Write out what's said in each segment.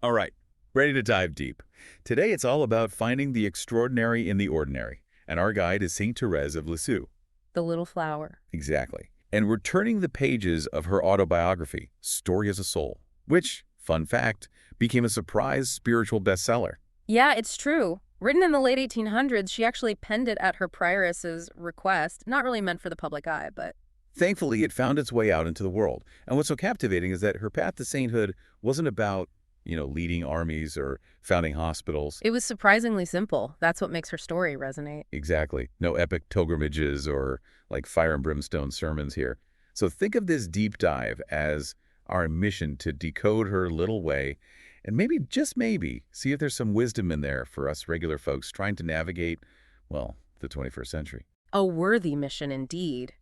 All right, ready to dive deep. Today it's all about finding the extraordinary in the ordinary, and our guide is Saint Thérèse of Lisieux. The little flower. Exactly. And we're turning the pages of her autobiography, Story as a Soul, which, fun fact, became a surprise spiritual bestseller. Yeah, it's true. Written in the late 1800s, she actually penned it at her prioress's request. Not really meant for the public eye, but... Thankfully, it found its way out into the world. And what's so captivating is that her path to sainthood wasn't about, leading armies or founding hospitals. It was surprisingly simple. That's what makes her story resonate. Exactly. No epic pilgrimages or like fire and brimstone sermons here. So think of this deep dive as our mission to decode her little way and maybe, just maybe, see if there's some wisdom in there for us regular folks trying to navigate, well, the 21st century. A worthy mission indeed.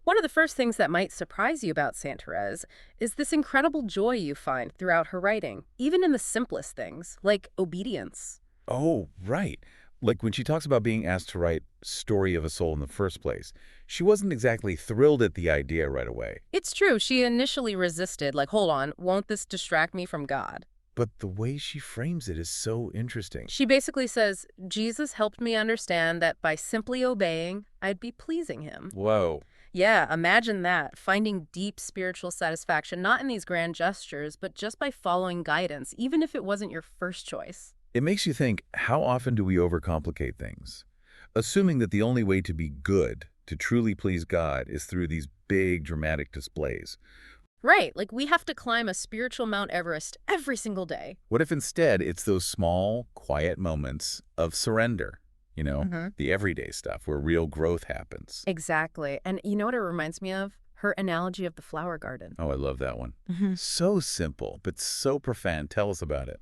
One of the first things that might surprise you about Saint Thérèse is this incredible joy you find throughout her writing, even in the simplest things, like obedience. Oh, right. Like when she talks about being asked to write Story of a Soul in the first place, she wasn't exactly thrilled at the idea right away. It's true, she initially resisted, like, hold on, won't this distract me from God? But the way she frames it is so interesting. She basically says, Jesus helped me understand that by simply obeying, I'd be pleasing him. Whoa. Yeah, imagine that, finding deep spiritual satisfaction, not in these grand gestures, but just by following guidance, even if it wasn't your first choice. It makes you think, how often do we overcomplicate things? Assuming that the only way to be good, to truly please God, is through these big dramatic displays. Right, like we have to climb a spiritual Mount Everest every single day. What if instead it's those small, quiet moments of surrender? The everyday stuff where real growth happens. Exactly. And you know what it reminds me of? Her analogy of the flower garden. Oh, I love that one. So simple, but so profound. Tell us about it.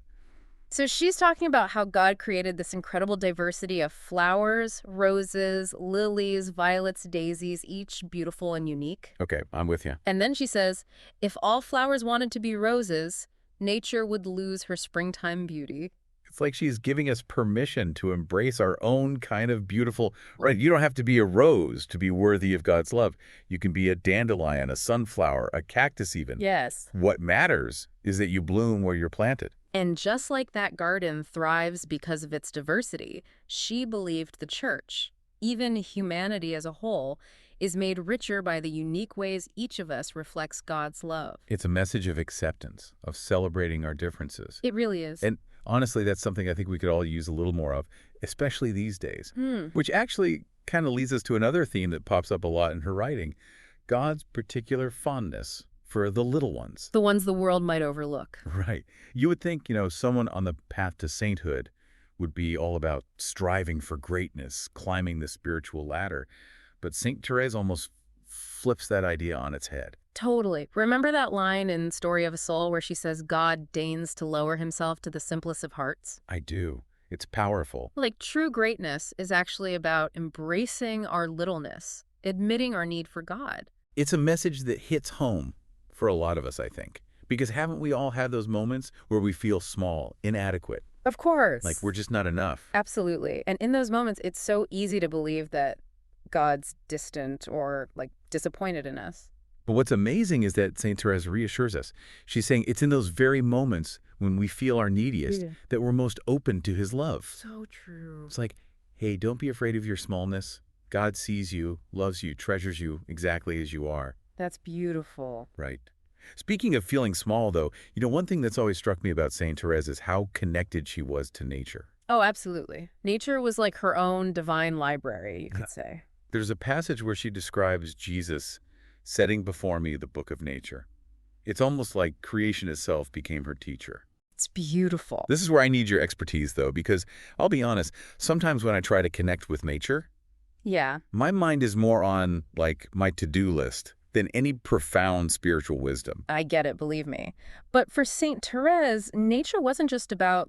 So she's talking about how God created this incredible diversity of flowers, roses, lilies, violets, daisies, each beautiful and unique. Okay, I'm with you. And then she says, if all flowers wanted to be roses, nature would lose her springtime beauty. It's like she's giving us permission to embrace our own kind of beautiful, right? You don't have to be a rose to be worthy of God's love. You can be a dandelion, a sunflower, a cactus even. Yes. What matters is that you bloom where you're planted. And just like that garden thrives because of its diversity, she believed the church, even humanity as a whole, is made richer by the unique ways each of us reflects God's love. It's a message of acceptance, of celebrating our differences. It really is. And honestly, that's something I think we could all use a little more of, especially these days. Which actually kind of leads us to another theme that pops up a lot in her writing, God's particular fondness for the little ones. The ones the world might overlook. Right. You would think, someone on the path to sainthood would be all about striving for greatness, climbing the spiritual ladder. But Saint Thérèse almost flips that idea on its head. Totally. Remember that line in Story of a Soul where she says God deigns to lower himself to the simplest of hearts? I do. It's powerful. Like true greatness is actually about embracing our littleness, admitting our need for God. It's a message that hits home for a lot of us, I think. Because haven't we all had those moments where we feel small, inadequate? Of course. Like we're just not enough. Absolutely. And in those moments, it's so easy to believe that God's distant or disappointed in us. But what's amazing is that St. Thérèse reassures us. She's saying it's in those very moments when we feel our neediest that we're most open to his love. So true. It's like, hey, don't be afraid of your smallness. God sees you, loves you, treasures you exactly as you are. That's beautiful. Right. Speaking of feeling small, though, one thing that's always struck me about St. Thérèse is how connected she was to nature. Oh, absolutely. Nature was like her own divine library, you could say. There's a passage where she describes Jesus setting before me the book of nature. It's almost like creation itself became her teacher. It's beautiful. This is where I need your expertise, though, because I'll be honest, sometimes when I try to connect with nature, my mind is more on, my to-do list than any profound spiritual wisdom. I get it, believe me. But for Saint Thérèse, nature wasn't just about,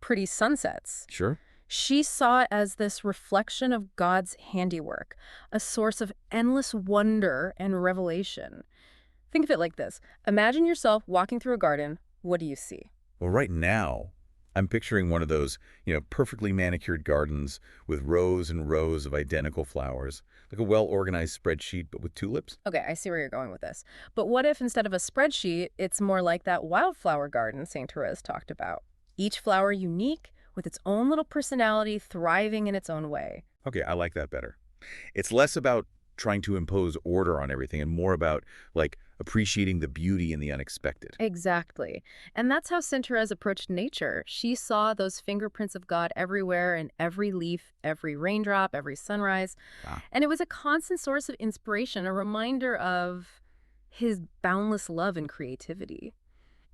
pretty sunsets. Sure. She saw it as this reflection of God's handiwork, a source of endless wonder and revelation. Think of it like this. Imagine yourself walking through a garden. What do you see? Well, right now, I'm picturing one of those, perfectly manicured gardens with rows and rows of identical flowers, like a well-organized spreadsheet, but with tulips. Okay, I see where you're going with this. But what if instead of a spreadsheet, it's more like that wildflower garden St. Therese talked about? Each flower unique, with its own little personality, thriving in its own way. Okay, I like that better. It's less about trying to impose order on everything and more about, like, appreciating the beauty in the unexpected. Exactly. And that's how St. Therese approached nature. She saw those fingerprints of God everywhere in every leaf, every raindrop, every sunrise. Wow. And it was a constant source of inspiration, a reminder of his boundless love and creativity.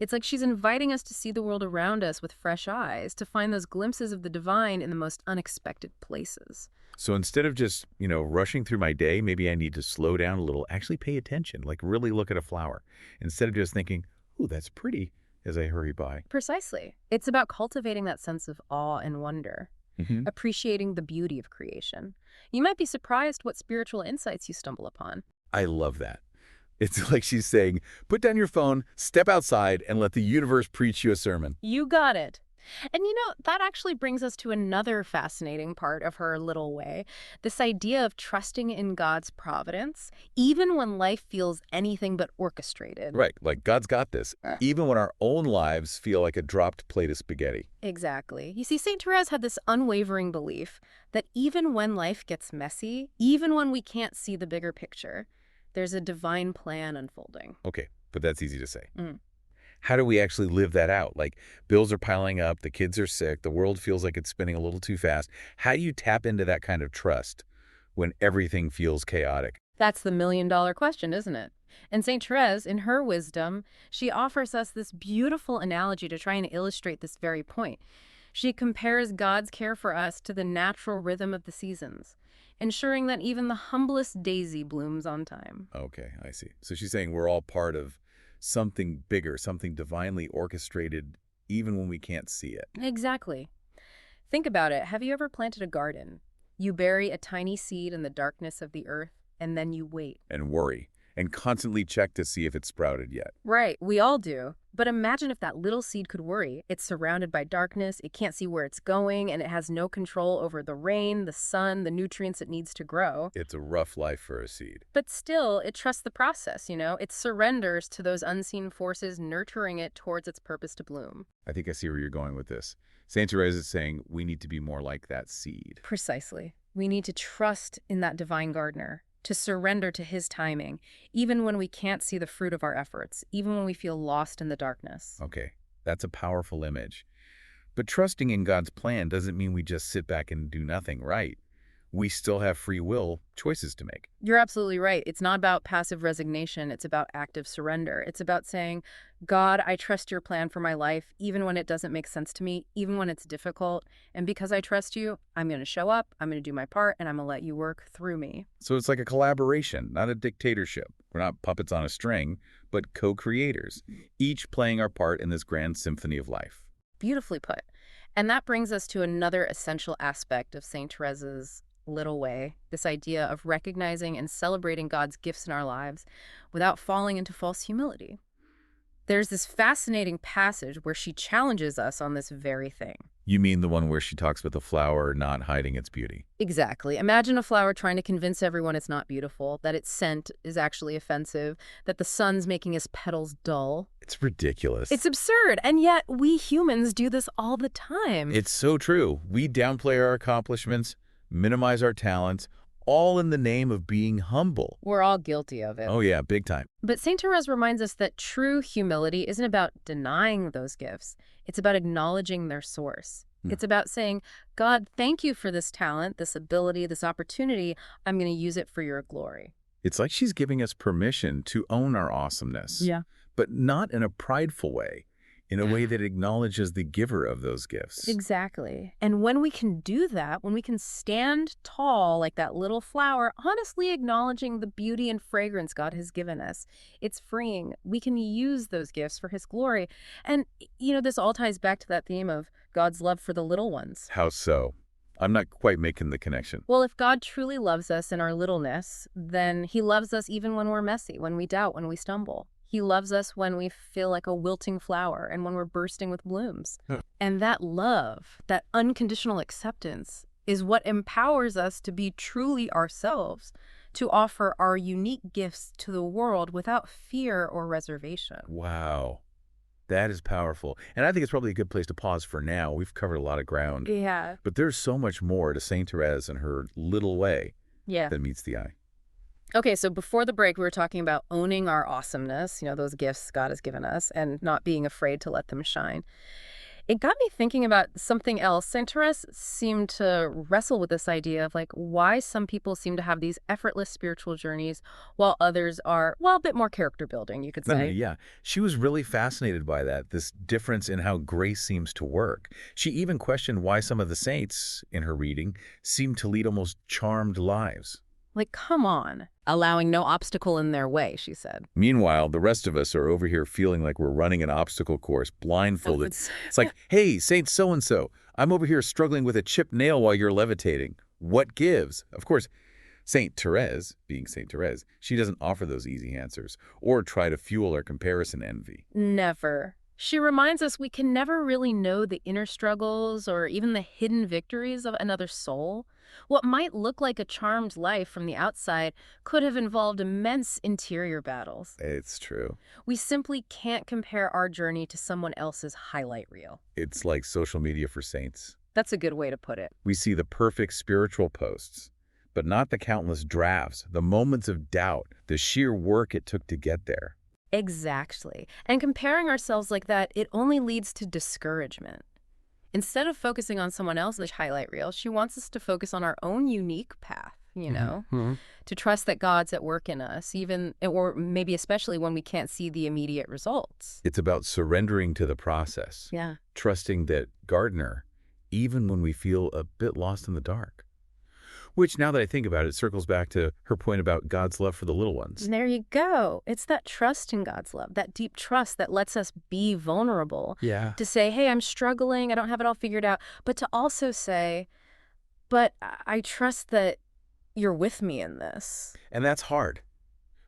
It's like she's inviting us to see the world around us with fresh eyes, to find those glimpses of the divine in the most unexpected places. So instead of just, rushing through my day, maybe I need to slow down a little, actually pay attention, like really look at a flower, instead of just thinking, ooh, that's pretty, as I hurry by. Precisely. It's about cultivating that sense of awe and wonder, Hmm. appreciating the beauty of creation. You might be surprised what spiritual insights you stumble upon. I love that. It's like she's saying, put down your phone, step outside, and let the universe preach you a sermon. You got it. And that actually brings us to another fascinating part of her little way, this idea of trusting in God's providence, even when life feels anything but orchestrated. Right, like God's got this, even when our own lives feel like a dropped plate of spaghetti. Exactly. You see, St. Therese had this unwavering belief that even when life gets messy, even when we can't see the bigger picture, there's a divine plan unfolding. Okay, but that's easy to say. Mm. How do we actually live that out? Like, bills are piling up, the kids are sick, the world feels like it's spinning a little too fast. How do you tap into that kind of trust when everything feels chaotic? That's the million-dollar question, isn't it? And St. Therese, in her wisdom, she offers us this beautiful analogy to try and illustrate this very point. She compares God's care for us to the natural rhythm of the seasons, ensuring that even the humblest daisy blooms on time. Okay, I see. So she's saying we're all part of something bigger, something divinely orchestrated, even when we can't see it. Exactly. Think about it. Have you ever planted a garden? You bury a tiny seed in the darkness of the earth, and then you wait. And worry, and constantly check to see if it's sprouted yet. Right, we all do. But imagine if that little seed could worry. It's surrounded by darkness, it can't see where it's going, and it has no control over the rain, the sun, the nutrients it needs to grow. It's a rough life for a seed. But still, it trusts the process, It surrenders to those unseen forces nurturing it towards its purpose to bloom. I think I see where you're going with this. St. Therese is saying we need to be more like that seed. Precisely. We need to trust in that divine gardener, to surrender to his timing, even when we can't see the fruit of our efforts, even when we feel lost in the darkness. Okay, that's a powerful image. But trusting in God's plan doesn't mean we just sit back and do nothing, right? We still have free will, choices to make. You're absolutely right. It's not about passive resignation. It's about active surrender. It's about saying, God, I trust your plan for my life, even when it doesn't make sense to me, even when it's difficult. And because I trust you, I'm going to show up, I'm going to do my part, and I'm going to let you work through me. So it's like a collaboration, not a dictatorship. We're not puppets on a string, but co-creators, each playing our part in this grand symphony of life. Beautifully put. And that brings us to another essential aspect of St. Therese's little way, this idea of recognizing and celebrating God's gifts in our lives without falling into false humility. There's this fascinating passage where she challenges us on this very thing. You mean the one where she talks about the flower not hiding its beauty? Exactly. Imagine a flower trying to convince everyone it's not beautiful, that its scent is actually offensive, that the sun's making its petals dull. It's ridiculous. It's absurd, and yet we humans do this all the time. It's so true. We downplay our accomplishments, minimize our talents, all in the name of being humble. We're all guilty of it. Oh yeah, big time. But St. Therese reminds us that true humility isn't about denying those gifts. It's about acknowledging their source. It's about saying, God, thank you for this talent, this ability, this opportunity. I'm going to use it for your glory. It's like she's giving us permission to own our awesomeness. Yeah. But not in a prideful way, in a way that acknowledges the giver of those gifts. Exactly. And when we can do that, when we can stand tall like that little flower, honestly acknowledging the beauty and fragrance God has given us, it's freeing. We can use those gifts for his glory. And, this all ties back to that theme of God's love for the little ones. How so? I'm not quite making the connection. Well, if God truly loves us in our littleness, then he loves us even when we're messy, when we doubt, when we stumble. He loves us when we feel like a wilting flower and when we're bursting with blooms. Huh. And that love, that unconditional acceptance, is what empowers us to be truly ourselves, to offer our unique gifts to the world without fear or reservation. Wow. That is powerful. And I think it's probably a good place to pause for now. We've covered a lot of ground. Yeah. But there's so much more to Saint Therese and her little way Yeah. that meets the eye. Okay, so before the break, we were talking about owning our awesomeness, those gifts God has given us, and not being afraid to let them shine. It got me thinking about something else. Saint Therese seemed to wrestle with this idea of like why some people seem to have these effortless spiritual journeys while others are, well, a bit more character building, you could say. Yeah, she was really fascinated by that, this difference in how grace seems to work. She even questioned why some of the saints in her reading seemed to lead almost charmed lives. Like, come on, allowing no obstacle in their way, she said. Meanwhile, the rest of us are over here feeling like we're running an obstacle course, blindfolded. It's- It's like, hey, Saint so-and-so, I'm over here struggling with a chipped nail while you're levitating. What gives? Of course, Saint Therese, being Saint Therese, she doesn't offer those easy answers or try to fuel our comparison envy. Never. She reminds us we can never really know the inner struggles or even the hidden victories of another soul. What might look like a charmed life from the outside could have involved immense interior battles. It's true. We simply can't compare our journey to someone else's highlight reel. It's like social media for saints. That's a good way to put it. We see the perfect spiritual posts, but not the countless drafts, the moments of doubt, the sheer work it took to get there. Exactly. And comparing ourselves like that, it only leads to discouragement. Instead of focusing on someone else's highlight reel, she wants us to focus on our own unique path, to trust that God's at work in us, even, or maybe especially when we can't see the immediate results. It's about surrendering to the process, Yeah. trusting that gardener, even when we feel a bit lost in the dark. Which, now that I think about it, circles back to her point about God's love for the little ones. And there you go. It's that trust in God's love, that deep trust that lets us be vulnerable. Yeah. To say, hey, I'm struggling, I don't have it all figured out. But to also say, but I trust that you're with me in this. And that's hard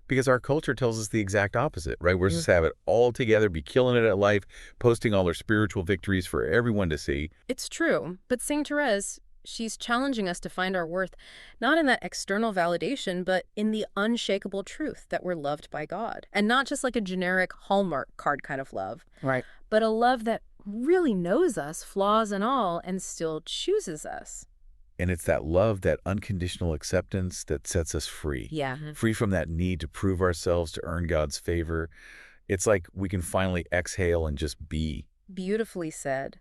because our culture tells us the exact opposite, right? We're supposed to have it all together, be killing it at life, posting all our spiritual victories for everyone to see. It's true. But Saint Therese, she's challenging us to find our worth, not in that external validation, but in the unshakable truth that we're loved by God. And not just like a generic Hallmark card kind of love, Right. but a love that really knows us, flaws and all, and still chooses us. And it's that love, that unconditional acceptance that sets us free. Yeah. Free from that need to prove ourselves, to earn God's favor. It's like we can finally exhale and just be. Beautifully said.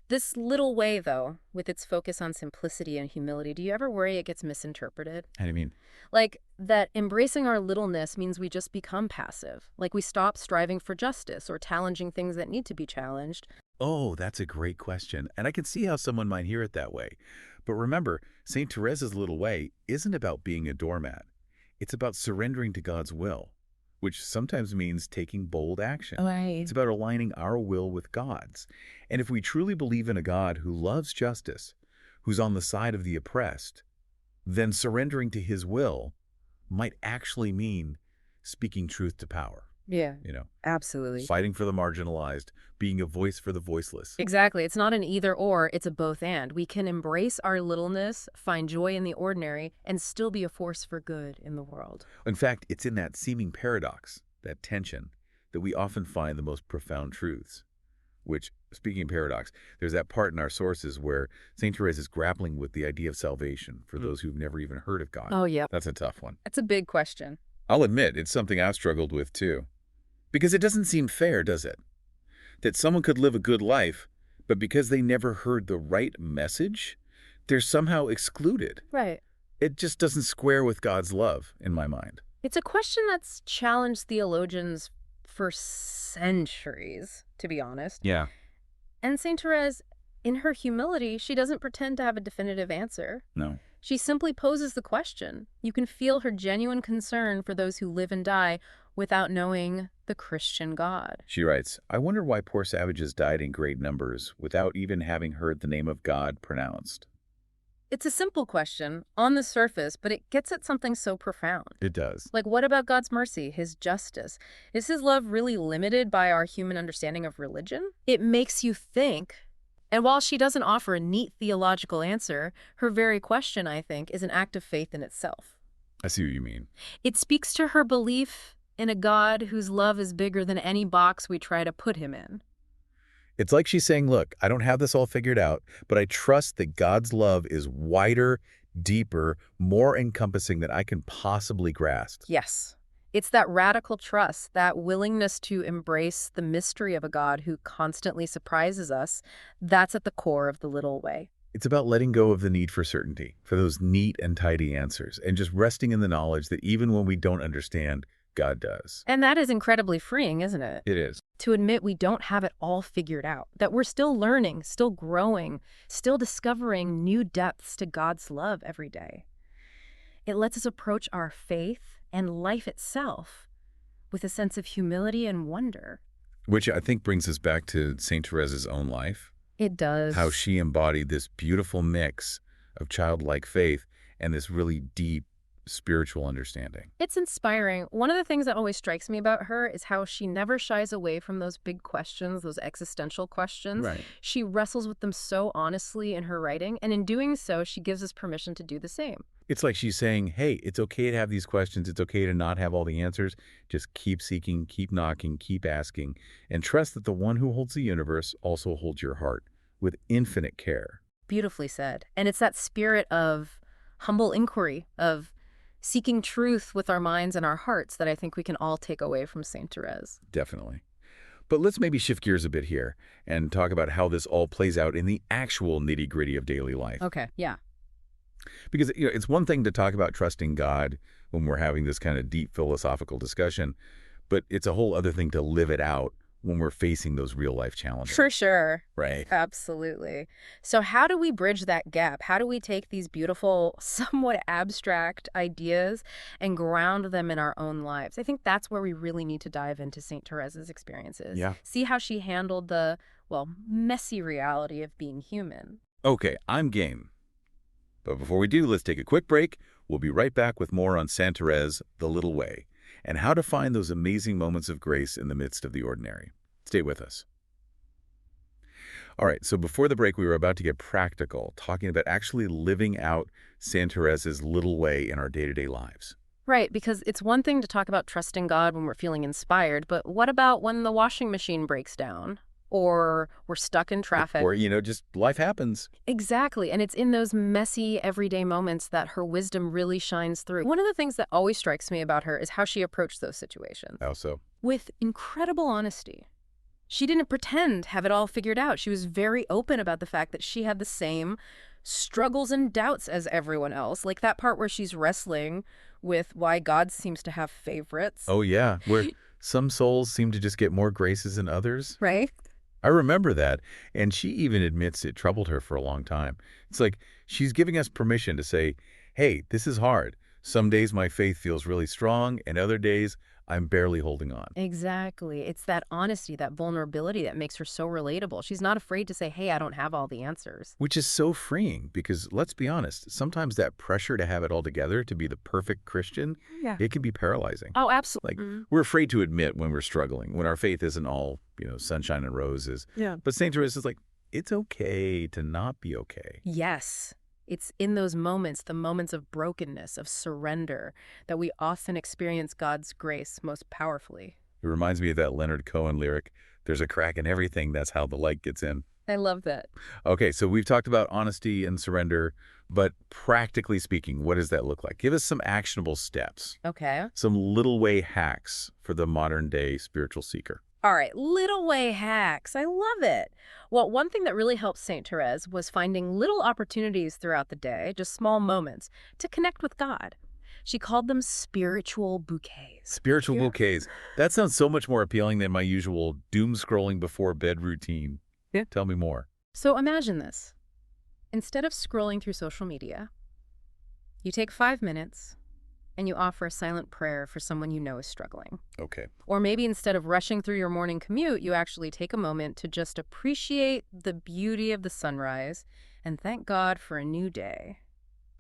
This little way, though, with its focus on simplicity and humility, do you ever worry it gets misinterpreted? How do you mean? Like that embracing our littleness means we just become passive. Like we stop striving for justice or challenging things that need to be challenged. Oh, that's a great question. And I can see how someone might hear it that way. But remember, St. Therese's little way isn't about being a doormat. It's about surrendering to God's will, which sometimes means taking bold action. Right. It's about aligning our will with God's. And if we truly believe in a God who loves justice, who's on the side of the oppressed, then surrendering to his will might actually mean speaking truth to power. Yeah, You know, absolutely. fighting for the marginalized, being a voice for the voiceless. Exactly. It's not an either or, it's a both and. We can embrace our littleness, find joy in the ordinary, and still be a force for good in the world. In fact, it's in that seeming paradox, that tension, that we often find the most profound truths. Which, speaking of paradox, there's that part in our sources where St. Therese is grappling with the idea of salvation for those who've never even heard of God. Oh, yeah. That's a tough one. That's a big question. I'll admit, it's something I've struggled with too. Because it doesn't seem fair, does it? That someone could live a good life, but because they never heard the right message, they're somehow excluded. Right. It just doesn't square with God's love, in my mind. It's a question that's challenged theologians for centuries, to be honest. Yeah. And St. Therese, in her humility, she doesn't pretend to have a definitive answer. No. She simply poses the question. You can feel her genuine concern for those who live and die without knowing the Christian God. She writes, I wonder why poor savages died in great numbers without even having heard the name of God pronounced. It's a simple question on the surface, but it gets at something so profound. It does. Like, what about God's mercy, his justice? Is his love really limited by our human understanding of religion? It makes you think. And while she doesn't offer a neat theological answer, her very question, I think, is an act of faith in itself. I see what you mean. It speaks to her belief in a God whose love is bigger than any box we try to put him in. It's like she's saying, look, I don't have this all figured out, but I trust that God's love is wider, deeper, more encompassing than I can possibly grasp. Yes. It's that radical trust, that willingness to embrace the mystery of a God who constantly surprises us, that's at the core of the little way. It's about letting go of the need for certainty, for those neat and tidy answers, and just resting in the knowledge that even when we don't understand, God does. And that is incredibly freeing, isn't it? It is. To admit we don't have it all figured out, that we're still learning, still growing, still discovering new depths to God's love every day. It lets us approach our faith and life itself with a sense of humility and wonder. Which I think brings us back to St. Therese's own life, It does. how she embodied this beautiful mix of childlike faith and this really deep spiritual understanding. It's inspiring. One of the things that always strikes me about her is how she never shies away from those big questions, those existential questions. Right. She wrestles with them so honestly in her writing, and in doing so, she gives us permission to do the same. It's like she's saying, hey, it's okay to have these questions. It's okay to not have all the answers. Just keep seeking, keep knocking, keep asking, and trust that the one who holds the universe also holds your heart with infinite care. Beautifully said. And it's that spirit of humble inquiry, of seeking truth with our minds and our hearts that I think we can all take away from St. Therese. Definitely. But let's maybe shift gears a bit here and talk about how this all plays out in the actual nitty-gritty of daily life. Okay, yeah. Because it's one thing to talk about trusting God when we're having this kind of deep philosophical discussion, but it's a whole other thing to live it out when we're facing those real-life challenges. For sure. Right. Absolutely. So how do we bridge that gap? How do we take these beautiful, somewhat abstract ideas and ground them in our own lives? I think that's where we really need to dive into St. Therese's experiences. Yeah. See how she handled the, well, messy reality of being human. Okay, I'm game. But before we do, let's take a quick break. We'll be right back with more on St. Therese, The Little Way, and how to find those amazing moments of grace in the midst of the ordinary. Stay with us. All right, so before the break, we were about to get practical, talking about actually living out St. Therese's little way in our day-to-day lives. Right, because it's one thing to talk about trusting God when we're feeling inspired, but what about when the washing machine breaks down? Or we're stuck in traffic? Or, just life happens. Exactly, and it's in those messy, everyday moments that her wisdom really shines through. One of the things that always strikes me about her is how she approached those situations. How so? With incredible honesty. She didn't pretend have it all figured out. She was very open about the fact that she had the same struggles and doubts as everyone else. Like that part where she's wrestling with why God seems to have favorites. Oh, yeah, where some souls seem to just get more graces than others. Right? I remember that, and she even admits it troubled her for a long time. It's like she's giving us permission to say, hey, this is hard. Some days my faith feels really strong, and other days I'm barely holding on. Exactly. It's that honesty, that vulnerability that makes her so relatable. She's not afraid to say, hey, I don't have all the answers. Which is so freeing because, let's be honest, sometimes that pressure to have it all together, to be the perfect Christian, Yeah. it can be paralyzing. Oh, Like, absolutely. we're afraid to admit when we're struggling, when our faith isn't all, sunshine and roses. Yeah. But St. Therese is like, it's okay to not be okay. Yes. It's in those moments, the moments of brokenness, of surrender, that we often experience God's grace most powerfully. It reminds me of that Leonard Cohen lyric, there's a crack in everything, that's how the light gets in. I love that. Okay, so we've talked about honesty and surrender, but practically speaking, what does that look like? Give us some actionable steps, Okay. some little way hacks for the modern day spiritual seeker. All right, little way hacks. I love it. Well, one thing that really helped St. Therese was finding little opportunities throughout the day, just small moments, to connect with God. She called them spiritual bouquets. Spiritual Yeah. bouquets. That sounds so much more appealing than my usual doom scrolling before bed routine. Yeah. Tell me more. So imagine this. Instead of scrolling through social media, you take 5 minutes and you offer a silent prayer for someone you know is struggling. Okay. Or maybe instead of rushing through your morning commute, you actually take a moment to just appreciate the beauty of the sunrise and thank God for a new day.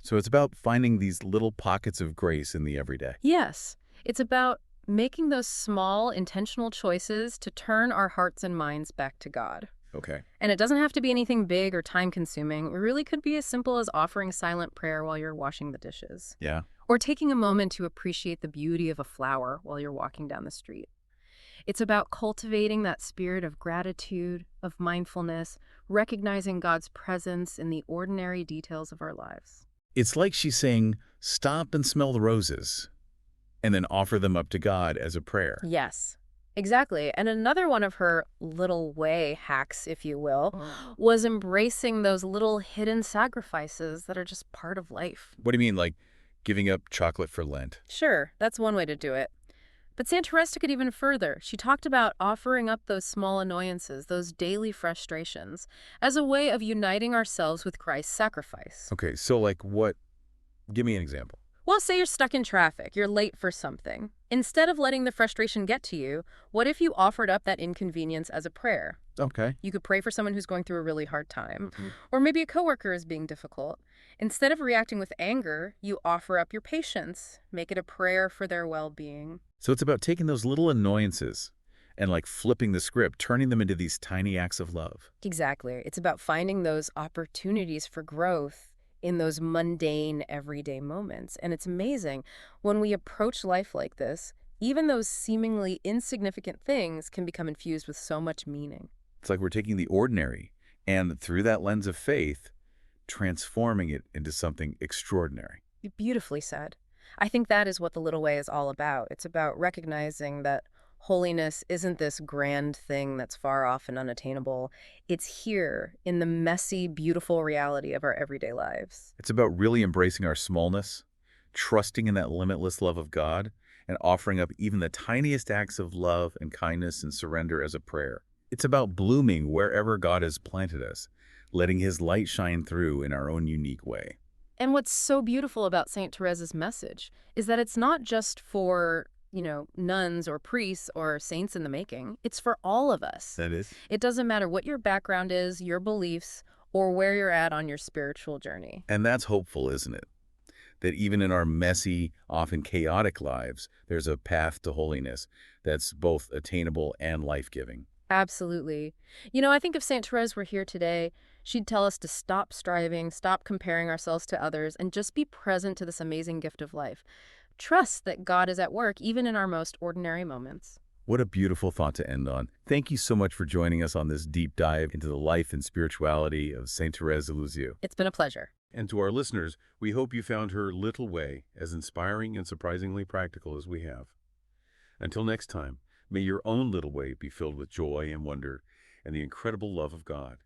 So it's about finding these little pockets of grace in the everyday. Yes, it's about making those small, intentional choices to turn our hearts and minds back to God. Okay. And it doesn't have to be anything big or time-consuming. It really could be as simple as offering silent prayer while you're washing the dishes, Yeah. or taking a moment to appreciate the beauty of a flower while you're walking down the street. It's about cultivating that spirit of gratitude, of mindfulness, recognizing God's presence in the ordinary details of our lives. It's like she's saying, stop and smell the roses, and then offer them up to God as a prayer. Yes, exactly. And another one of her little way hacks, if you will, was embracing those little hidden sacrifices that are just part of life. What do you mean, like giving up chocolate for Lent? Sure, that's one way to do it. But Saint Therese took it even further. She talked about offering up those small annoyances, those daily frustrations, as a way of uniting ourselves with Christ's sacrifice. Okay, so like what? Give me an example. Well, say you're stuck in traffic, you're late for something. Instead of letting the frustration get to you, what if you offered up that inconvenience as a prayer? Okay. You could pray for someone who's going through a really hard time, Mhm. or maybe a coworker is being difficult. Instead of reacting with anger, you offer up your patience, make it a prayer for their well-being. So it's about taking those little annoyances and like flipping the script, turning them into these tiny acts of love. Exactly. It's about finding those opportunities for growth in those mundane, everyday moments. And it's amazing when we approach life like this, even those seemingly insignificant things can become infused with so much meaning. It's like we're taking the ordinary and through that lens of faith, transforming it into something extraordinary. Beautifully said. I think that is what the little way is all about. It's about recognizing that holiness isn't this grand thing that's far off and unattainable. It's here in the messy, beautiful reality of our everyday lives. It's about really embracing our smallness, trusting in that limitless love of God, and offering up even the tiniest acts of love and kindness and surrender as a prayer. It's about blooming wherever God has planted us, letting his light shine through in our own unique way. And what's so beautiful about St. Therese's message is that it's not just for, nuns or priests or saints in the making. It's for all of us. That is. It doesn't matter what your background is, your beliefs, or where you're at on your spiritual journey. And that's hopeful, isn't it? That even in our messy, often chaotic lives, there's a path to holiness that's both attainable and life-giving. Absolutely. I think if St. Therese were here today, she'd tell us to stop striving, stop comparing ourselves to others, and just be present to this amazing gift of life. Trust that God is at work even in our most ordinary moments. What a beautiful thought to end on. Thank you so much for joining us on this deep dive into the life and spirituality of Saint Thérèse of Lisieux. It's been a pleasure. And to our listeners, we hope you found her little way as inspiring and surprisingly practical as we have. Until next time, may your own little way be filled with joy and wonder and the incredible love of God.